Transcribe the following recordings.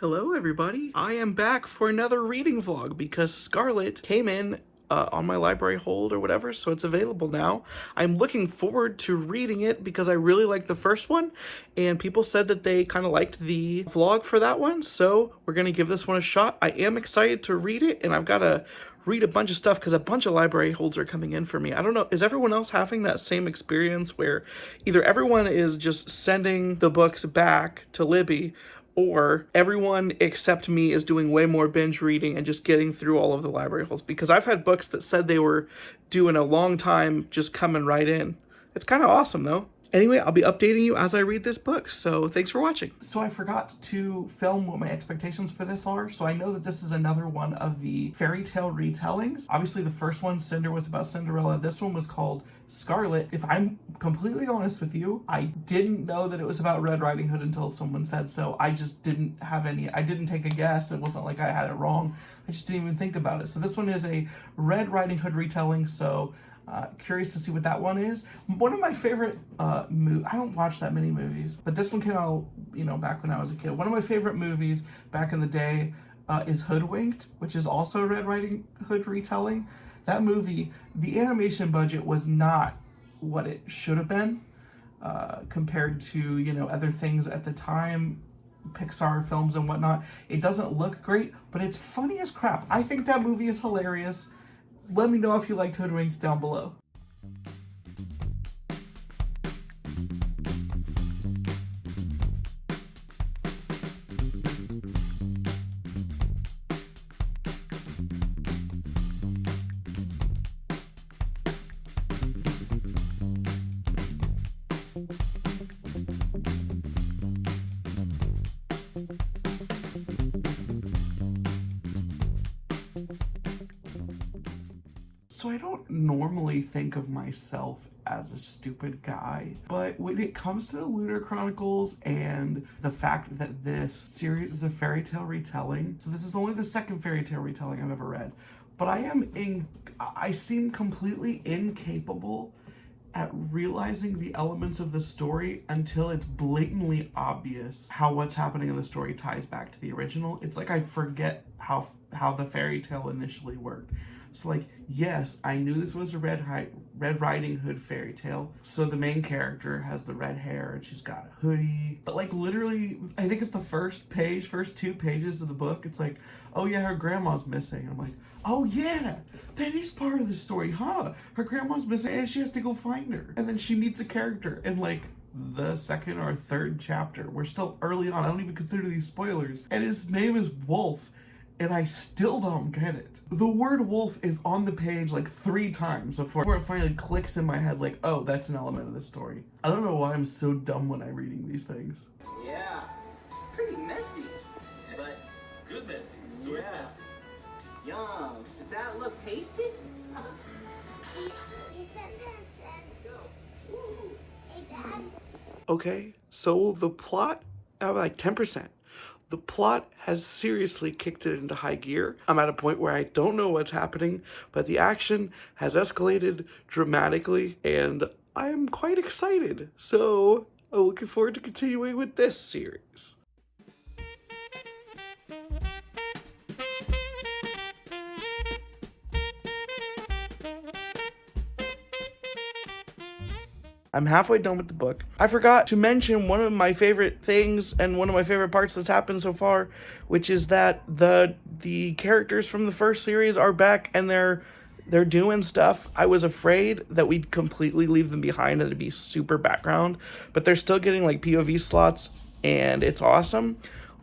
Hello everybody, I am back for another reading vlog because Scarlet came in on my library hold or whatever, so it's available now. I'm looking forward to reading it because I really liked the first one, and people said that they kind of liked the vlog for that one, so we're going to give this one a shot. I am excited to read it, and I've got to read a bunch of stuff because a bunch of library holds are coming in for me. I don't know, is everyone else having that same experience where either everyone is just sending the books back to Libby, or everyone except me is doing way more binge reading and just getting through all of the library holds? Because I've had books that said they were doing a long time just coming right in. It's kind of awesome though. Anyway, I'll be updating you as I read this book, so thanks for watching. So I forgot to film what my expectations for this are, so I know that this is another one of the fairy tale retellings. Obviously the first one, Cinder, was about Cinderella. This one was called Scarlet. If I'm completely honest with you, I didn't know that it was about Red Riding Hood until someone said so. I just didn't have any, I didn't take a guess. It wasn't like I had it wrong. I just didn't even think about it. So this one is a Red Riding Hood retelling, so curious to see what that one is. One of my favorite I don't watch that many movies, but this one came out, back when I was a kid. One of my favorite movies back in the day is Hoodwinked, which is also a Red Riding Hood retelling. That movie, the animation budget was not what it should have been compared to, other things at the time, Pixar films and whatnot. It doesn't look great, but it's funny as crap. I think that movie is hilarious. Let me know if you liked Hoodwinked down below. So I don't normally think of myself as a stupid guy, but when it comes to the Lunar Chronicles and the fact that this series is a fairy tale retelling, so this is only the second fairy tale retelling I've ever read, but I seem completely incapable at realizing the elements of the story until it's blatantly obvious how what's happening in the story ties back to the original. It's like I forget how the fairy tale initially worked. So like, yes, I knew this was a Red Riding Hood fairy tale. So the main character has the red hair and she's got a hoodie. But like literally, I think it's the first two pages of the book. It's like, oh yeah, her grandma's missing. I'm like, oh yeah, that is part of the story, huh? Her grandma's missing and she has to go find her. And then she meets a character in like the second or third chapter. We're still early on. I don't even consider these spoilers. And his name is Wolf. And I still don't get it. The word wolf is on the page like 3 times before it finally clicks in my head like, oh, that's an element of the story. I don't know why I'm so dumb when I'm reading these things. Yeah, pretty messy, but good messy. Sweet. Yeah. Yum. Does that look tasty? Okay, so the plot, like 10%. The plot has seriously kicked it into high gear. I'm at a point where I don't know what's happening, but the action has escalated dramatically, and I am quite excited. So I'm looking forward to continuing with this series. I'm halfway done with the book. I forgot to mention one of my favorite things and one of my favorite parts that's happened so far, which is that the characters from the first series are back and they're doing stuff. I was afraid that we'd completely leave them behind and it'd be super background, but they're still getting like POV slots and it's awesome.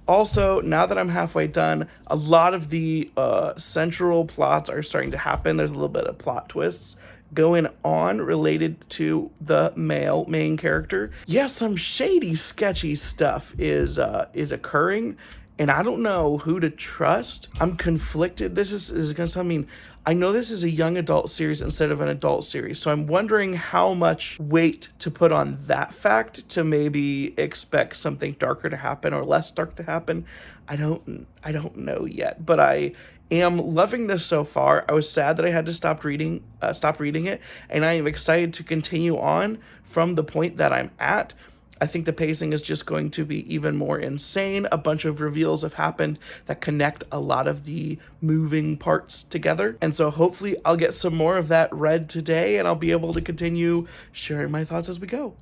Also, now that I'm halfway done, a lot of the central plots are starting to happen. There's a little bit of plot twists going on related to the male main character. Yeah, some shady, sketchy stuff is occurring, and I don't know who to trust. I'm conflicted. This is gonna sound mean. I know this is a young adult series instead of an adult series, so I'm wondering how much weight to put on that fact to maybe expect something darker to happen or less dark to happen. I don't know yet, but I am loving this so far. I was sad that I had to stop reading it, and I am excited to continue on from the point that I'm at. I think the pacing is just going to be even more insane. A bunch of reveals have happened that connect a lot of the moving parts together. And so hopefully I'll get some more of that read today, and I'll be able to continue sharing my thoughts as we go.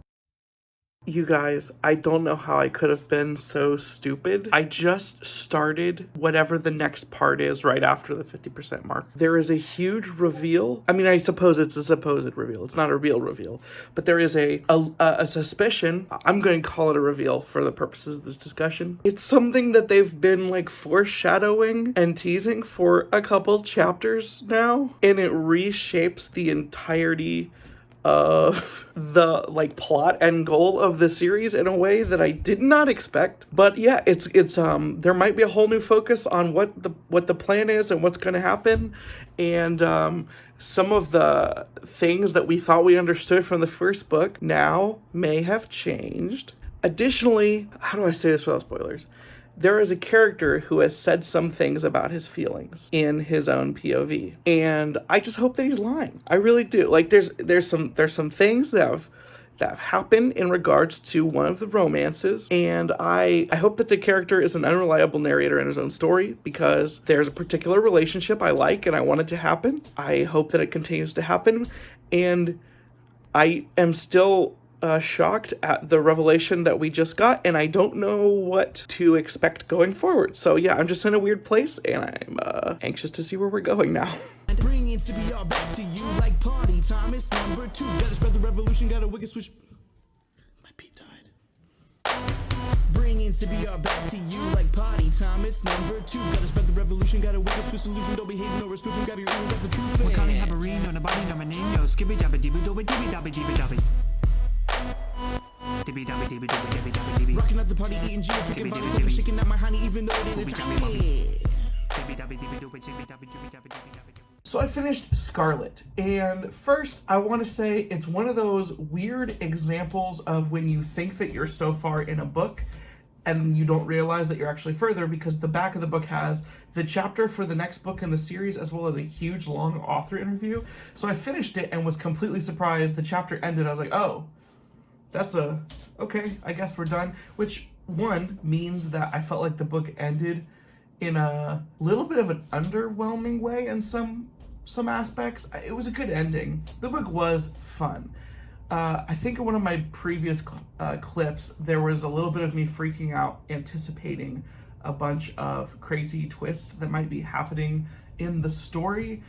You guys, I don't know how I could have been so stupid. I just started whatever the next part is right after the 50% mark. There is a huge reveal. I mean, I suppose it's a supposed reveal. It's not a real reveal. But there is a suspicion. I'm going to call it a reveal for the purposes of this discussion. It's something that they've been like foreshadowing and teasing for a couple chapters now. And it reshapes the entirety of the like plot and goal of the series in a way that I did not expect. But yeah, it's there might be a whole new focus on what the plan is and what's going to happen, and some of the things that we thought we understood from the first book now may have changed. Additionally, how do I say this without spoilers? There is a character who has said some things about his feelings in his own POV, and I just hope that he's lying. I really do. Like, there's some things that have happened in regards to one of the romances, and I hope that the character is an unreliable narrator in his own story, because there's a particular relationship I like and I want it to happen. I hope that it continues to happen, and I am still shocked at the revelation that we just got, and I don't know what to expect going forward. So yeah, I'm just in a weird place, and I'm anxious to see where we're going now. Bringing CBR back to you like party time. It's number 2. Gotta spread the revolution. Got a wicked switch. My beat died. Bringing CBR back to you like party time. It's number 2. Gotta spread the revolution. Got a wicked switch solution. Don't behave no respect. Got your ear, got the truth. Wakani Habarino, nobody know my name, yo. Skibby dabby dibby dobby dibby dabby dibby dabby. Dibby dabby dibby dobby dibby dabby dibby. Rocking at the party, eating G, freaking body flip, shaking out my honey, even though it ain't tiny. Dibby dabby dibby dobby dibby dabby dibby dabby dibby dabby. So I finished Scarlet, and first I want to say it's one of those weird examples of when you think that you're so far in a book and you don't realize that you're actually further, because the back of the book has the chapter for the next book in the series as well as a huge long author interview. So I finished it and was completely surprised. The chapter ended. I was like, oh, okay, I guess we're done. Which, one, means that I felt like the book ended in a little bit of an underwhelming way in some aspects. It was a good ending. The book was fun. I think in one of my previous clips, there was a little bit of me freaking out, anticipating a bunch of crazy twists that might be happening in the story.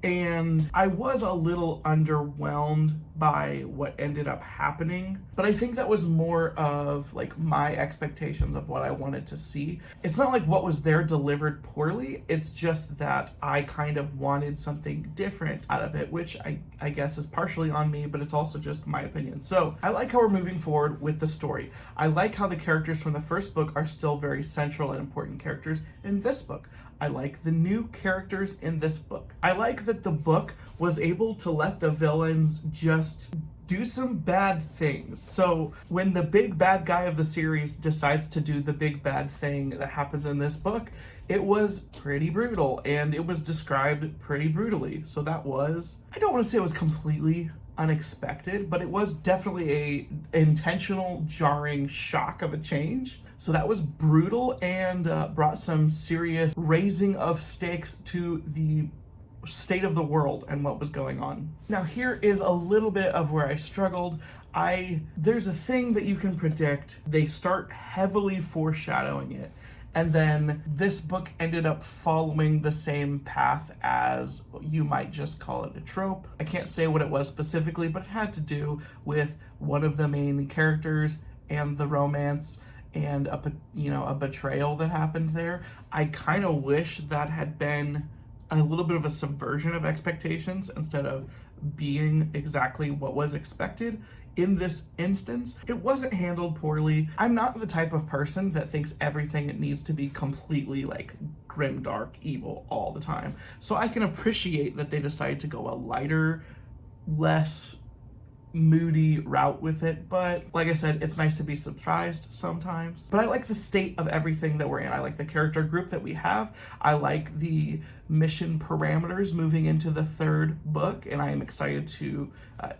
And I was a little underwhelmed by what ended up happening, but I think that was more of like my expectations of what I wanted to see. It's not like what was there delivered poorly, it's just that I kind of wanted something different out of it, which I guess is partially on me, but it's also just my opinion. So I like how we're moving forward with the story. I like how the characters from the first book are still very central and important characters in this book. I like the new characters in this book. I like that the book was able to let the villains just do some bad things. So when the big bad guy of the series decides to do the big bad thing that happens in this book, it was pretty brutal, and it was described pretty brutally. So that was, I don't want to say it was completely unexpected, but it was definitely a intentional, jarring shock of a change. So that was brutal, and brought some serious raising of stakes to the state of the world and what was going on. Now here is a little bit of where I struggled. There's a thing that you can predict. They start heavily foreshadowing it, and then this book ended up following the same path as, you might just call it a trope. I can't say what it was specifically, but it had to do with one of the main characters and the romance and a betrayal that happened there. I kind of wish that had been a little bit of a subversion of expectations instead of being exactly what was expected. In this instance, it wasn't handled poorly. I'm not the type of person that thinks everything needs to be completely like grim, dark, evil all the time. So I can appreciate that they decided to go a lighter, less moody route with it, but like I said, it's nice to be surprised sometimes. But I like the state of everything that we're in. I like the character group that we have. I like the mission parameters moving into the third book, and I am excited to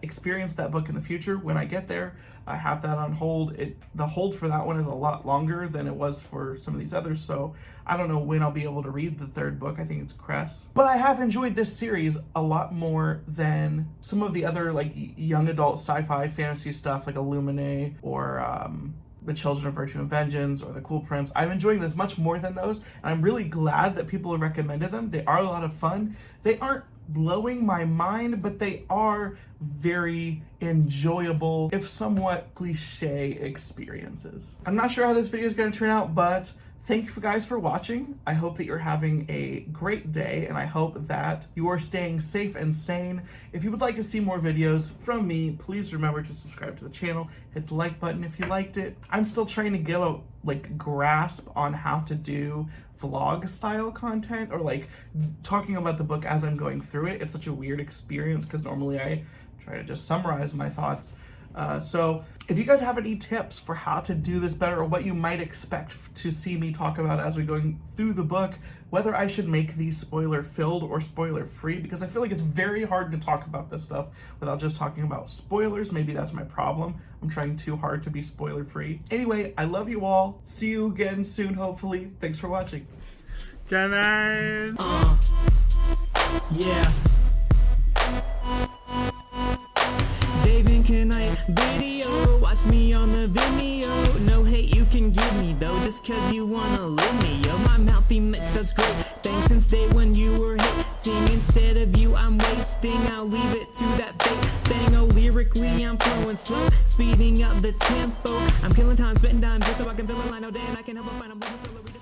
experience that book in the future when I get there. I have that on hold. The hold for that one is a lot longer than it was for some of these others, so I don't know when I'll be able to read the third book. I think it's Cress. But I have enjoyed this series a lot more than some of the other like young adult sci-fi fantasy stuff like Illuminae or The Children of Virtue and Vengeance or The Cool Prince. I'm enjoying this much more than those, and I'm really glad that people have recommended them. They are a lot of fun. They aren't blowing my mind, but they are very enjoyable, if somewhat cliche experiences. I'm not sure how this video is going to turn out, but thank you guys for watching. I hope that you're having a great day, and I hope that you are staying safe and sane. If you would like to see more videos from me, please remember to subscribe to the channel, hit the like button if you liked it. I'm still trying to get a grasp on how to do vlog style content, or like talking about the book as I'm going through it. It's such a weird experience because normally I try to just summarize my thoughts. So if you guys have any tips for how to do this better, or what you might expect to see me talk about as we're going through the book, whether I should make these spoiler filled or spoiler free, because I feel like it's very hard to talk about this stuff without just talking about spoilers. Maybe that's my problem. I'm trying too hard to be spoiler free. Anyway, I love you all. See you again soon, hopefully. Thanks for watching. Good night. Yeah. Knipp video, watch me on the Vimeo. No hate you can give me though, just cause you wanna live me. Yo, my mouthy mix that's great. Thanks since day when you were hating. Instead of you I'm wasting, I'll leave it to that fake thing. Oh, lyrically I'm flowing slow, speeding up the tempo. I'm killing time, spitting dimes just so I can fill a line all day, and I can help but find I'm living solo.